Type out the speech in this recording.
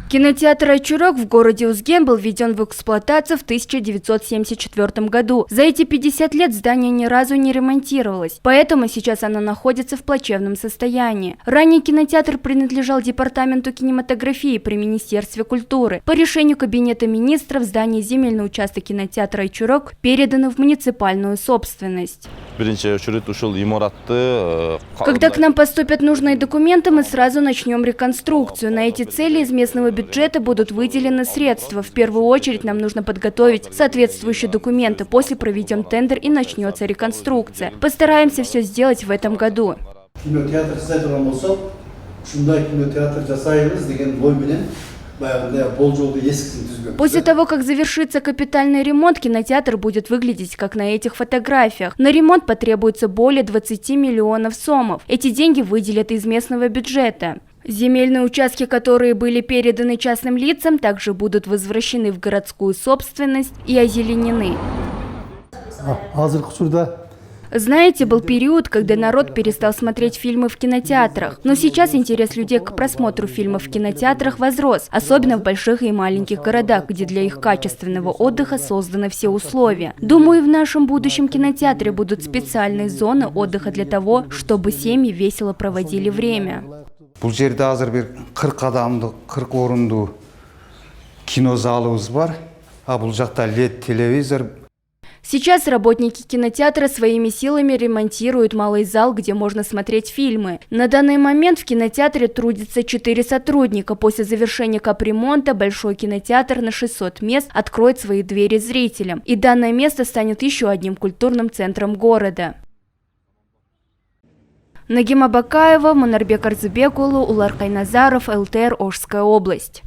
Кинотеатр «Очурок» в городе Узген был введен в эксплуатацию в 1974 году. За эти 50 лет здание ни разу не ремонтировалось, поэтому сейчас оно находится в плачевном состоянии. Ранее кинотеатр принадлежал департаменту кинематографии при Министерстве культуры. По решению Кабинета министров здание земельный участок кинотеатра «Очурок» передано в муниципальную собственность. Когда к нам поступят нужные документы, мы сразу начнем реконструкцию. На эти цели из местного бюджета будут выделены средства. В первую очередь нам нужно подготовить соответствующие документы. После проведем тендер и начнется реконструкция. Постараемся все сделать в этом году. После того, как завершится капитальный ремонт, кинотеатр будет выглядеть как на этих фотографиях. На ремонт потребуется более 20 миллионов сомов. Эти деньги выделят из местного бюджета. Земельные участки, которые были переданы частным лицам, также будут возвращены в городскую собственность и озеленены. Знаете, был период, когда народ перестал смотреть фильмы в кинотеатрах. Но сейчас интерес людей к просмотру фильмов в кинотеатрах возрос, особенно в больших и маленьких городах, где для их качественного отдыха созданы все условия. Думаю, в нашем будущем кинотеатре будут специальные зоны отдыха для того, чтобы семьи весело проводили время. Бұл жерде азыр бір 40 адамдық, 40 орынды кинозалымыз бар. А бұл жақта LED телевизор. Сейчас работники кинотеатра своими силами ремонтируют малый зал, где можно смотреть фильмы. На данный момент в кинотеатре трудится 4 сотрудника. После завершения капремонта большой кинотеатр на 600 мест откроет свои двери зрителям. И данное место станет еще одним культурным центром города. Нагима Бакаева, Манарбек Арзыбекулу, Улар Кайназаров, ЛТР, Ошская область.